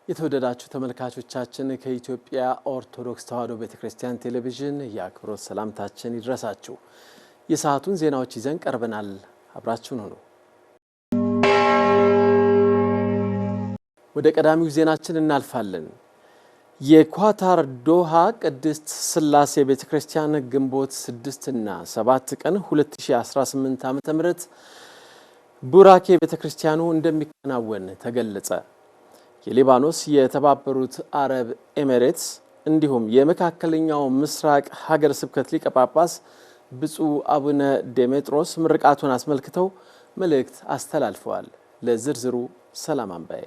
የተወደዳችሁ ተመልካቾቻችን ከኢትዮጵያ ኦርቶዶክስ ተዋሕዶ ቤተክርስቲያን ቴሌቪዥን የአክብሮት ሰላምታችን ይድረሳችሁ። የሰዓቱን ዜናዎች ይዘን ቀርበናል። አብራችሁን ሁኑ። ወደ ቀዳሚው ዜናችን እናልፋለን። የኳታር ዶሃ ቅድስት ሥላሴ ቤተክርስቲያን ግንቦት 6 እና 7 ቀን 2018 ዓ.ም ቡራኬ ቤተክርስቲያኑ እንደሚከናወን ተገለጸ። የሊባኖስ የተባበሩት አረብ ኤሚሬትስ እንዲሁም የመካከለኛው ምስራቅ ሀገረ ስብከት ሊቀ ጳጳስ ብፁዕ አቡነ ዴሜጥሮስ ምርቃቱን አስመልክተው መልእክት አስተላልፈዋል። ለዝርዝሩ ሰላም አንባዬ።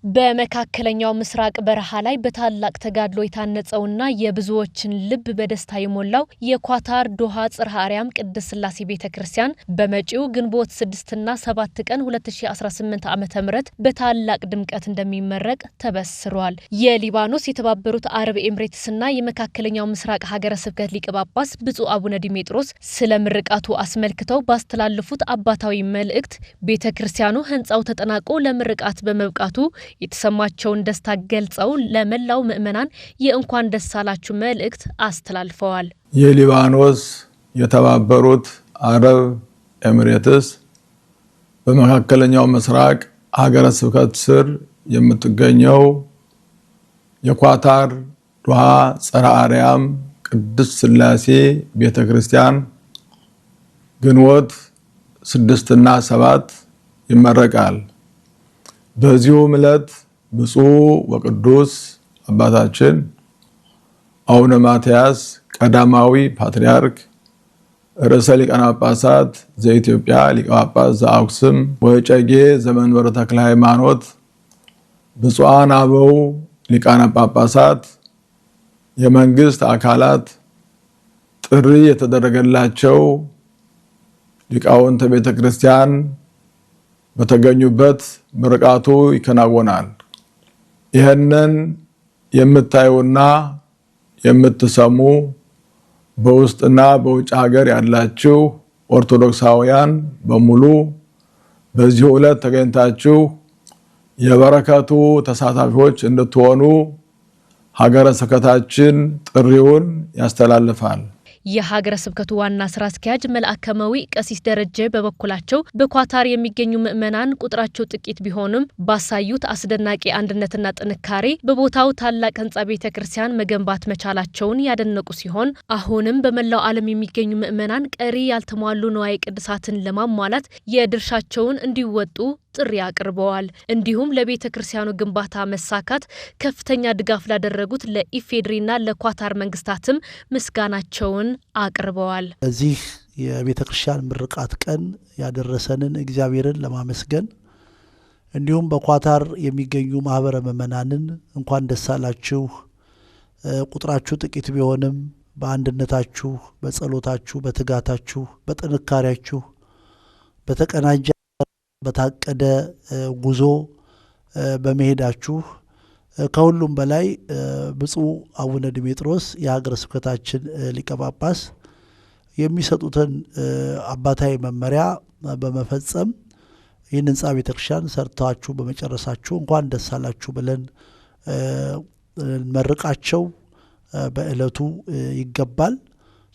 በመካከለኛው ምስራቅ በረሃ ላይ በታላቅ ተጋድሎ የታነጸውና የብዙዎችን ልብ በደስታ የሞላው የኳታር ዶሃ ጽርሐ አርያም ቅድስት ሥላሴ ቤተክርስቲያን በመጪው ግንቦት 6 እና 7 ቀን 2018 ዓ.ም በታላቅ ድምቀት እንደሚመረቅ ተበስሯል። የሊባኖስ የተባበሩት አረብ ኤሚሬትስና የመካከለኛው ምስራቅ ሀገረ ስብከት ሊቀ ጳጳስ ብፁዕ አቡነ ዲሜጥሮስ ስለ ምርቃቱ አስመልክተው ባስተላለፉት አባታዊ መልእክት ቤተክርስቲያኑ ህንጻው ተጠናቆ ለምርቃት በመብቃቱ የተሰማቸውን ደስታ ገልጸው ለመላው ምእመናን የእንኳን ደስ አላችሁ መልእክት አስተላልፈዋል። የሊባኖስ የተባበሩት አረብ ኤሚሬትስ በመካከለኛው ምስራቅ ሀገረ ስብከት ስር የምትገኘው የኳታር ዶሃ ጽርሐ አርያም ቅድስት ሥላሴ ቤተክርስቲያን ግንቦት 6 እና 7 ይመረቃል። በዚሁ ዕለት ብፁዕ ወቅዱስ አባታችን አቡነ ማትያስ ቀዳማዊ ፓትርያርክ ርዕሰ ሊቃነ ጳጳሳት ዘኢትዮጵያ ሊቀ ጳጳስ ዘአክሱም ወዕጨጌ ዘመንበረ ተክለ ሃይማኖት፣ ብፁዓን አበው ሊቃነ ጳጳሳት፣ የመንግስት አካላት፣ ጥሪ የተደረገላቸው ሊቃውንተ ቤተክርስቲያን በተገኙበት ምርቃቱ ይከናወናል። ይህንን የምታዩና የምትሰሙ በውስጥና በውጭ ሀገር ያላችሁ ኦርቶዶክሳውያን በሙሉ በዚህ ዕለት ተገኝታችሁ የበረከቱ ተሳታፊዎች እንድትሆኑ ሀገረ ስብከታችን ጥሪውን ያስተላልፋል። የሀገረ ስብከቱ ዋና ስራ አስኪያጅ መልአከመዊ ቀሲስ ደረጀ በበኩላቸው በኳታር የሚገኙ ምእመናን ቁጥራቸው ጥቂት ቢሆንም ባሳዩት አስደናቂ አንድነትና ጥንካሬ በቦታው ታላቅ ህንጻ ቤተክርስቲያን መገንባት መቻላቸውን ያደነቁ ሲሆን አሁንም በመላው ዓለም የሚገኙ ምእመናን ቀሪ ያልተሟሉ ንዋየ ቅድሳትን ለማሟላት የድርሻቸውን እንዲወጡ ጥሪ አቅርበዋል። እንዲሁም ለቤተ ክርስቲያኑ ግንባታ መሳካት ከፍተኛ ድጋፍ ላደረጉት ለኢፌድሪና ለኳታር መንግስታትም ምስጋናቸውን አቅርበዋል። እዚህ የቤተ ክርስቲያን ምርቃት ቀን ያደረሰንን እግዚአብሔርን ለማመስገን እንዲሁም በኳታር የሚገኙ ማህበረ ምእመናንን እንኳን ደስ አላችሁ፣ ቁጥራችሁ ጥቂት ቢሆንም በአንድነታችሁ፣ በጸሎታችሁ፣ በትጋታችሁ፣ በጥንካሬያችሁ በተቀናጀ በታቀደ ጉዞ በመሄዳችሁ ከሁሉም በላይ ብፁዕ አቡነ ዲሜጥሮስ የሀገረ ስብከታችን ሊቀ ጳጳስ የሚሰጡትን አባታዊ መመሪያ በመፈጸም ይህን ህንጻ ቤተክርስቲያን ሰርታችሁ በመጨረሳችሁ እንኳን ደስ አላችሁ ብለን መርቃቸው በእለቱ ይገባል።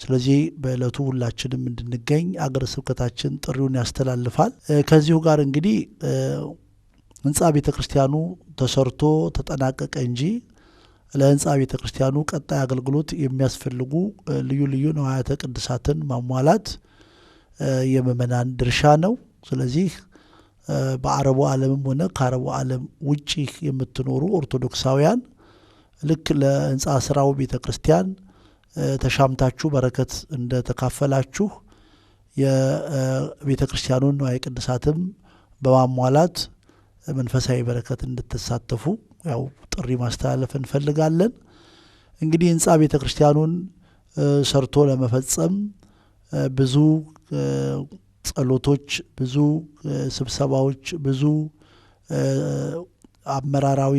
ስለዚህ በእለቱ ሁላችንም እንድንገኝ ሀገረ ስብከታችን ጥሪውን ያስተላልፋል። ከዚሁ ጋር እንግዲህ ህንጻ ቤተክርስቲያኑ ተሰርቶ ተጠናቀቀ እንጂ ለህንጻ ቤተክርስቲያኑ ቀጣይ አገልግሎት የሚያስፈልጉ ልዩ ልዩ ንዋያተ ቅድሳትን ማሟላት የምእመናን ድርሻ ነው። ስለዚህ በአረቡ ዓለምም ሆነ ከአረቡ ዓለም ውጪ የምትኖሩ ኦርቶዶክሳውያን ልክ ለህንጻ ስራው ቤተክርስቲያን ተሻምታችሁ በረከት እንደተካፈላችሁ የቤተ ክርስቲያኑን ንዋየ ቅድሳትም በማሟላት መንፈሳዊ በረከት እንድትሳተፉ ያው ጥሪ ማስተላለፍ እንፈልጋለን። እንግዲህ ህንጻ ቤተ ክርስቲያኑን ሰርቶ ለመፈጸም ብዙ ጸሎቶች፣ ብዙ ስብሰባዎች፣ ብዙ አመራራዊ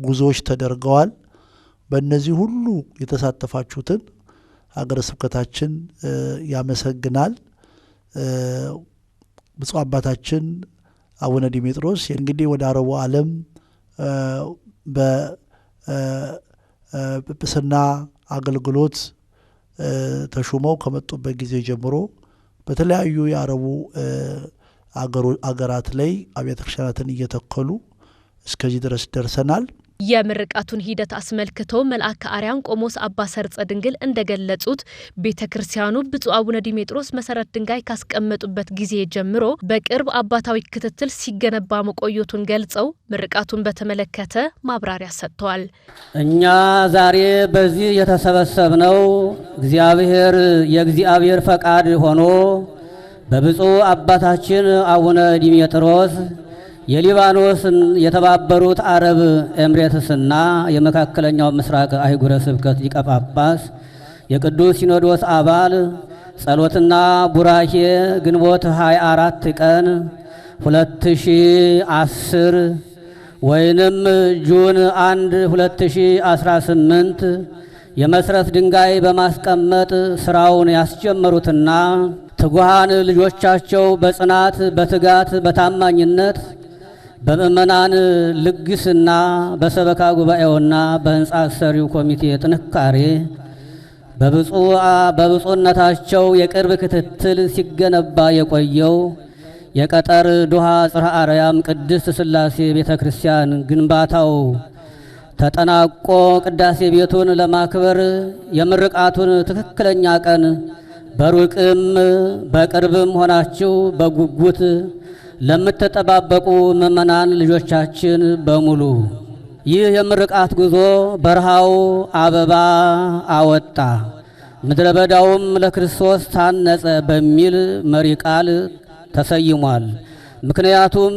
ጉዞዎች ተደርገዋል። በእነዚህ ሁሉ የተሳተፋችሁትን ሀገረ ስብከታችን ያመሰግናል። ብፁዕ አባታችን አቡነ ዲሜጥሮስ እንግዲህ ወደ አረቡ ዓለም በጵጵስና አገልግሎት ተሹመው ከመጡበት ጊዜ ጀምሮ በተለያዩ የአረቡ አገራት ላይ አብያተ ክርስቲያናትን እየተከሉ እስከዚህ ድረስ ደርሰናል። የምርቃቱን ሂደት አስመልክቶ መልአከ አርያም ቆሞስ አባ ሰርጸ ድንግል እንደገለጹት ቤተክርስቲያኑ ብፁዕ አቡነ ዲሜጥሮስ መሰረት ድንጋይ ካስቀመጡበት ጊዜ ጀምሮ በቅርብ አባታዊ ክትትል ሲገነባ መቆየቱን ገልጸው ምርቃቱን በተመለከተ ማብራሪያ ሰጥተዋል። እኛ ዛሬ በዚህ የተሰበሰብነው የእግዚአብሔር ፈቃድ ሆኖ በብፁዕ አባታችን አቡነ ዲሜጥሮስ የሊባኖስን የተባበሩት አረብ ኤምሬትስና የመካከለኛው ምስራቅ አህጉረ ስብከት ሊቀ ጳጳስ የቅዱስ ሲኖዶስ አባል ጸሎትና ቡራኬ ግንቦት 24 ቀን 2010 ወይንም ጁን 1 2018 የመሰረት ድንጋይ በማስቀመጥ ስራውን ያስጀመሩትና ትጉሃን ልጆቻቸው በጽናት በትጋት በታማኝነት በምእመናን ልግስና በሰበካ ጉባኤውና በህንጻ ሰሪው ኮሚቴ ጥንካሬ በብፁዕነታቸው የቅርብ ክትትል ሲገነባ የቆየው የቀጠር ዶሃ ጽርሐ አርያም ቅድስት ሥላሴ ቤተክርስቲያን ግንባታው ተጠናቆ ቅዳሴ ቤቱን ለማክበር የምርቃቱን ትክክለኛ ቀን በሩቅም በቅርብም ሆናችሁ በጉጉት ለምትጠባበቁ ምእመናን ልጆቻችን በሙሉ ይህ የምርቃት ጉዞ በረሃው አበባ አወጣ ምድረ በዳውም ለክርስቶስ ታነጸ በሚል መሪ ቃል ተሰይሟል። ምክንያቱም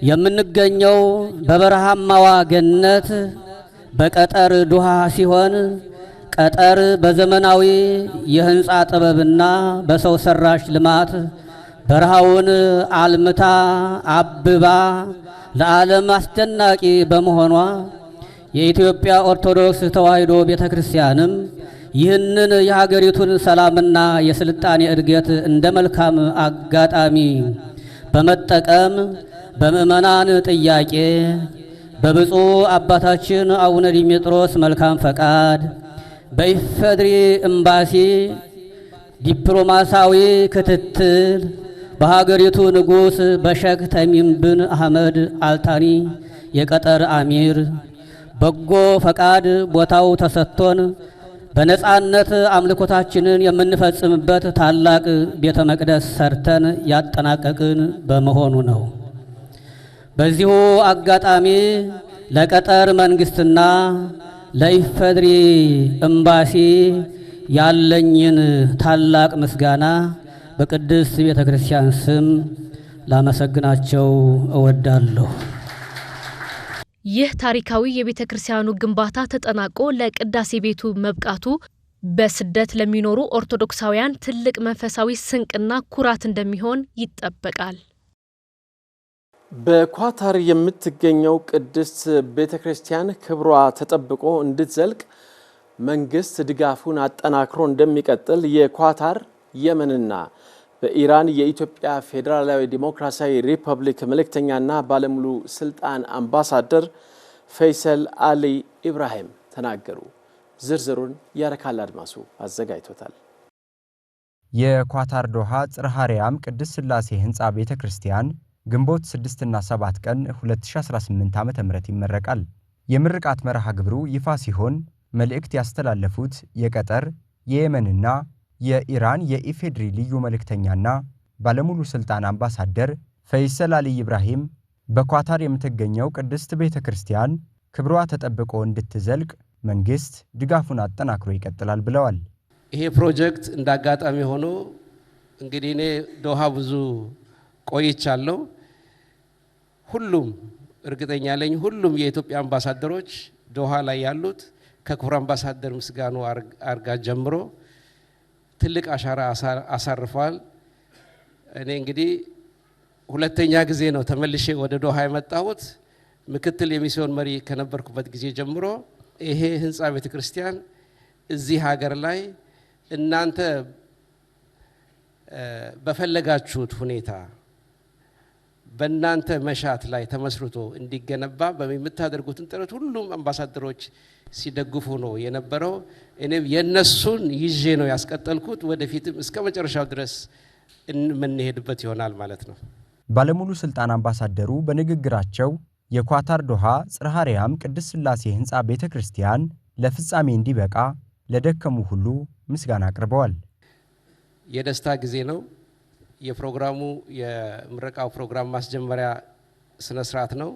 የምንገኘው በበረሃማዋ ገነት በቀጠር ዶሃ ሲሆን ቀጠር በዘመናዊ የህንጻ ጥበብና በሰው ሰራሽ ልማት በረሃውን አልምታ አብባ ለዓለም አስደናቂ በመሆኗ የኢትዮጵያ ኦርቶዶክስ ተዋሕዶ ቤተክርስቲያንም ይህንን የሀገሪቱን ሰላምና የስልጣኔ እድገት እንደ መልካም አጋጣሚ በመጠቀም በምእመናን ጥያቄ በብፁዕ አባታችን አቡነ ዲሜጥሮስ መልካም ፈቃድ በኢፌድሪ ኤምባሲ ዲፕሎማሲያዊ ክትትል በሀገሪቱ ንጉሥ በሼክ ተሚም ብን አህመድ አልታኒ የቀጠር አሚር በጎ ፈቃድ ቦታው ተሰጥቶን በነጻነት አምልኮታችንን የምንፈጽምበት ታላቅ ቤተ መቅደስ ሰርተን ያጠናቀቅን በመሆኑ ነው። በዚሁ አጋጣሚ ለቀጠር መንግስትና ለኢፌድሪ ኤምባሲ ያለኝን ታላቅ ምስጋና በቅድስት ቤተክርስቲያን ስም ላመሰግናቸው እወዳለሁ። ይህ ታሪካዊ የቤተክርስቲያኑ ግንባታ ተጠናቆ ለቅዳሴ ቤቱ መብቃቱ በስደት ለሚኖሩ ኦርቶዶክሳውያን ትልቅ መንፈሳዊ ስንቅና ኩራት እንደሚሆን ይጠበቃል። በኳታር የምትገኘው ቅድስት ቤተክርስቲያን ክብሯ ተጠብቆ እንድትዘልቅ መንግስት ድጋፉን አጠናክሮ እንደሚቀጥል የኳታር የመንና በኢራን የኢትዮጵያ ፌዴራላዊ ዲሞክራሲያዊ ሪፐብሊክ መልእክተኛና ባለሙሉ ስልጣን አምባሳደር ፈይሰል አሊ ኢብራሂም ተናገሩ። ዝርዝሩን ያረካል አድማሱ አዘጋጅቶታል። የኳታር ዶሃ ጽርሐ አርያም ቅድስት ሥላሴ ህንጻ ቤተክርስቲያን ግንቦት 6 እና 7 ቀን 2018 ዓ.ም ይመረቃል። የምርቃት መርሃ ግብሩ ይፋ ሲሆን መልእክት ያስተላለፉት የቀጠር የየመንና የኢራን የኢፌድሪ ልዩ መልእክተኛና ባለሙሉ ስልጣን አምባሳደር ፈይሰል አሊ ኢብራሂም በኳታር የምትገኘው ቅድስት ቤተክርስቲያን ክብሯ ተጠብቆ እንድትዘልቅ መንግስት ድጋፉን አጠናክሮ ይቀጥላል ብለዋል። ይሄ ፕሮጀክት እንዳጋጣሚ ሆኖ እንግዲህ እኔ ዶሃ ብዙ ቆይቻለሁ። ሁሉም እርግጠኛ ነኝ ሁሉም የኢትዮጵያ አምባሳደሮች ዶሃ ላይ ያሉት ከክቡር አምባሳደር ምስጋኑ አርጋ ጀምሮ ትልቅ አሻራ አሳርፈዋል። እኔ እንግዲህ ሁለተኛ ጊዜ ነው ተመልሼ ወደ ዶሃ የመጣሁት። ምክትል የሚስዮን መሪ ከነበርኩበት ጊዜ ጀምሮ ይሄ ህንጻ ቤተክርስቲያን እዚህ ሀገር ላይ እናንተ በፈለጋችሁት ሁኔታ በእናንተ መሻት ላይ ተመስርቶ እንዲገነባ በሚታደርጉትን ጥረት ሁሉም አምባሳደሮች ሲደግፉ ነው የነበረው። እኔም የነሱን ይዤ ነው ያስቀጠልኩት። ወደፊትም እስከ መጨረሻው ድረስ እንምንሄድበት ይሆናል ማለት ነው። ባለሙሉ ስልጣን አምባሳደሩ በንግግራቸው የኳታር ዶሃ ጽርሐ አርያም ቅድስት ሥላሴ ሕንጻ ቤተክርስቲያን ለፍጻሜ እንዲበቃ ለደከሙ ሁሉ ምስጋና አቅርበዋል። የደስታ ጊዜ ነው። የፕሮግራሙ የምረቃው ፕሮግራም ማስጀመሪያ ስነ ስርዓት ነው።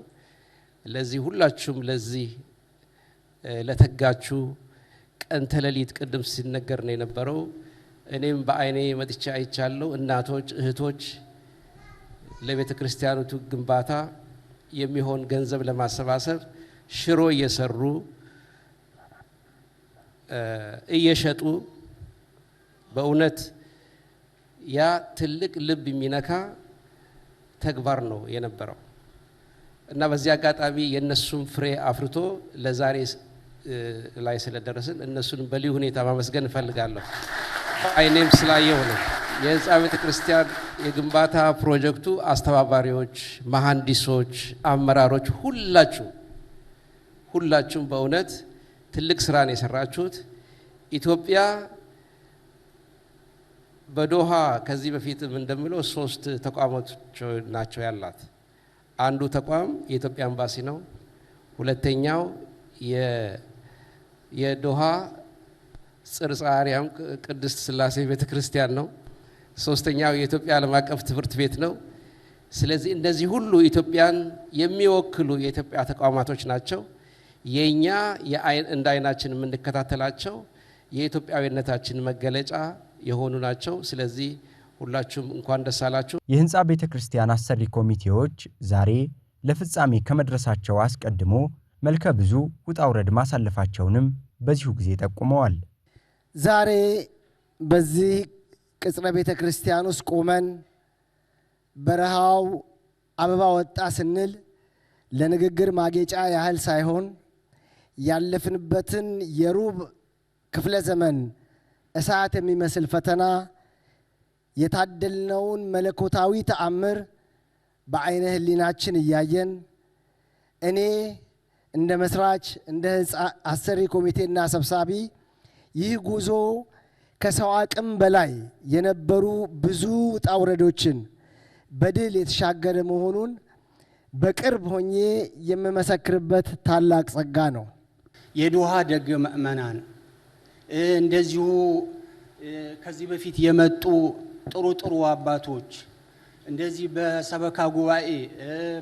ለዚህ ሁላችሁም ለዚህ ለተጋችሁ ቀን ተለሊት ቅድም ሲነገር ነው የነበረው። እኔም በአይኔ መጥቻ አይቻለሁ። እናቶች፣ እህቶች ለቤተ ክርስቲያኑቱ ግንባታ የሚሆን ገንዘብ ለማሰባሰብ ሽሮ እየሰሩ እየሸጡ በእውነት ያ ትልቅ ልብ የሚነካ ተግባር ነው የነበረው እና በዚህ አጋጣሚ የነሱን ፍሬ አፍርቶ ለዛሬ ላይ ስለደረስን እነሱን በልዩ ሁኔታ ማመስገን እፈልጋለሁ። አይኔም ስላየው ነው። የህንጻ ቤተ ክርስቲያን የግንባታ ፕሮጀክቱ አስተባባሪዎች፣ መሐንዲሶች፣ አመራሮች ሁላችሁም በእውነት ትልቅ ስራ ነው የሰራችሁት። ኢትዮጵያ በዶሃ ከዚህ በፊትም እንደምለው 3 ተቋማት ናቸው ያላት። አንዱ ተቋም የኢትዮጵያ ኤምባሲ ነው። ሁለተኛው የዶሃ ጽርሐ አርያም ቅድስት ሥላሴ ቤተክርስቲያን ነው። ሶስተኛው የኢትዮጵያ ዓለም አቀፍ ትምህርት ቤት ነው። ስለዚህ እነዚህ ሁሉ ኢትዮጵያን የሚወክሉ የኢትዮጵያ ተቋማቶች ናቸው። የኛ እንደ አይናችን የምንከታተላቸው የኢትዮጵያዊነታችን መገለጫ የሆኑ ናቸው። ስለዚህ ሁላችሁም እንኳን ደስ አላችሁ። የህንጻ ቤተክርስቲያን አሰሪ ኮሚቴዎች ዛሬ ለፍጻሜ ከመድረሳቸው አስቀድሞ መልከ ብዙ ውጣ ውረድ ማሳለፋቸውንም በዚሁ ጊዜ ጠቁመዋል። ዛሬ በዚህ ቅጽረ ቤተክርስቲያን ውስጥ ቆመን በረሃው አበባ ወጣ ስንል ለንግግር ማጌጫ ያህል ሳይሆን ያለፍንበትን የሩብ ክፍለ ዘመን እሳት የሚመስል ፈተና የታደልነውን መለኮታዊ ተአምር በአይነ ህሊናችን እያየን እኔ እንደ መስራች እንደ ህንጻ አሰሪ ኮሚቴና ሰብሳቢ ይህ ጉዞ ከሰው አቅም በላይ የነበሩ ብዙ ውጣ ውረዶችን በድል የተሻገረ መሆኑን በቅርብ ሆኜ የምመሰክርበት ታላቅ ጸጋ ነው። የዶሃ ደግ ምእመናን እንደዚሁ ከዚህ በፊት የመጡ ጥሩ አባቶች እንደዚህ በሰበካ ጉባኤ፣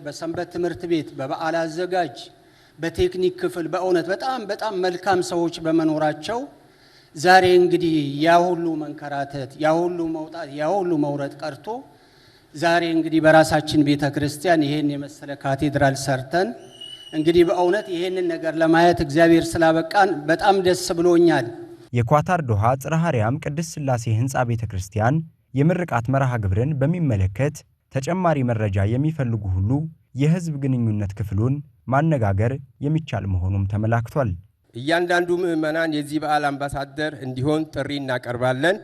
በሰንበት ትምህርት ቤት፣ በበዓል አዘጋጅ፣ በቴክኒክ ክፍል በእውነት በጣም መልካም ሰዎች በመኖራቸው ዛሬ እንግዲህ ያ ሁሉ መንከራተት፣ ያ ሁሉ መውጣት፣ ያ ሁሉ መውረድ ቀርቶ ዛሬ እንግዲህ በራሳችን ቤተክርስቲያን ይሄን የመሰለ ካቴድራል ሰርተን እንግዲህ በእውነት ይሄንን ነገር ለማየት እግዚአብሔር ስላበቃን በጣም ደስ ብሎኛል። የኳታር ዶሃ ጽርሐ አርያም ቅድስት ሥላሴ ሕንጻ ቤተክርስቲያን የምርቃት መርሃ ግብርን በሚመለከት ተጨማሪ መረጃ የሚፈልጉ ሁሉ የህዝብ ግንኙነት ክፍሉን ማነጋገር የሚቻል መሆኑም ተመላክቷል። እያንዳንዱ ምእመናን የዚህ በዓል አምባሳደር እንዲሆን ጥሪ እናቀርባለን።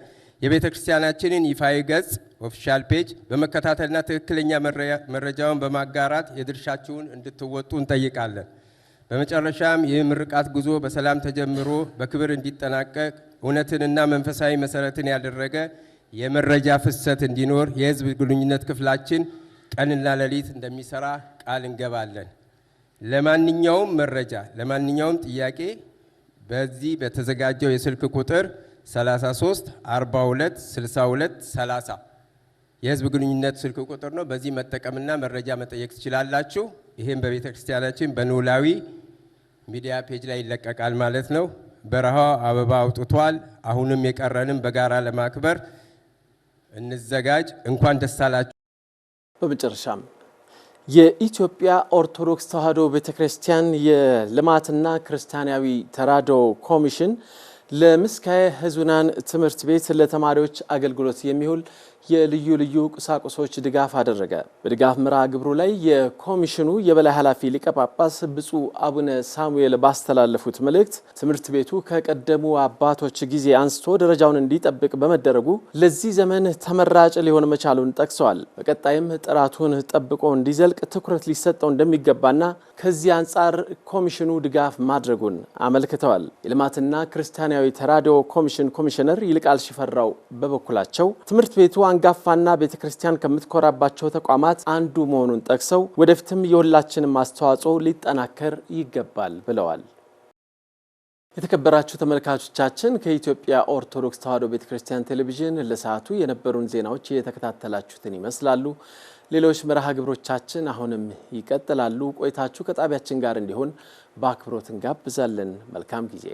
የቤተክርስቲያናችንን ይፋዊ ገጽ ኦፊሻል ፔጅ በመከታተልና ትክክለኛ መረጃውን በማጋራት የድርሻችሁን እንድትወጡ እንጠይቃለን። በመጨረሻም ይህ ምርቃት ጉዞ በሰላም ተጀምሮ በክብር እንዲጠናቀቅ እውነትንና መንፈሳዊ መሰረትን ያደረገ የመረጃ ፍሰት እንዲኖር የህዝብ ግንኙነት ክፍላችን ቀንና ሌሊት እንደሚሰራ ቃል እንገባለን። ለማንኛውም መረጃ፣ ለማንኛውም ጥያቄ በዚህ በተዘጋጀው የስልክ ቁጥር 33 42 62 30 የህዝብ ግንኙነት ስልክ ቁጥር ነው። በዚህ መጠቀምና መረጃ መጠየቅ ትችላላችሁ። ይሄም በቤተ ክርስቲያናችን በኖላዊ ሚዲያ ፔጅ ላይ ይለቀቃል ማለት ነው። በረሃው አበባ አውጥቷል። አሁንም የቀረንም በጋራ ለማክበር እንዘጋጅ። እንኳን ደስ አላችሁ። በመጨረሻም የኢትዮጵያ ኦርቶዶክስ ተዋሕዶ ቤተክርስቲያን የልማትና ክርስቲያናዊ ተራድኦ ኮሚሽን ለምስካየ ኅዙናን ትምህርት ቤት ለተማሪዎች አገልግሎት የሚውል የልዩ ልዩ ቁሳቁሶች ድጋፍ አደረገ። በድጋፍ መርሃ ግብሩ ላይ የኮሚሽኑ የበላይ ኃላፊ ሊቀ ጳጳስ ብፁዕ አቡነ ሳሙኤል ባስተላለፉት መልእክት ትምህርት ቤቱ ከቀደሙ አባቶች ጊዜ አንስቶ ደረጃውን እንዲጠብቅ በመደረጉ ለዚህ ዘመን ተመራጭ ሊሆን መቻሉን ጠቅሰዋል። በቀጣይም ጥራቱን ጠብቆ እንዲዘልቅ ትኩረት ሊሰጠው እንደሚገባና ከዚህ አንጻር ኮሚሽኑ ድጋፍ ማድረጉን አመልክተዋል። የልማትና ክርስቲያናዊ ተራድኦ ኮሚሽን ኮሚሽነር ይልቃል ሽፈራው በበኩላቸው ትምህርት ቤቱ አንጋፋና ቤተክርስቲያን ከምትኮራባቸው ተቋማት አንዱ መሆኑን ጠቅሰው ወደፊትም የሁላችንም አስተዋጽኦ ሊጠናከር ይገባል ብለዋል። የተከበራችሁ ተመልካቾቻችን ከኢትዮጵያ ኦርቶዶክስ ተዋሕዶ ቤተክርስቲያን ቴሌቪዥን ለሰዓቱ የነበሩን ዜናዎች የተከታተላችሁትን ይመስላሉ። ሌሎች መርሃ ግብሮቻችን አሁንም ይቀጥላሉ። ቆይታችሁ ከጣቢያችን ጋር እንዲሆን በአክብሮት እንጋብዛለን። መልካም ጊዜ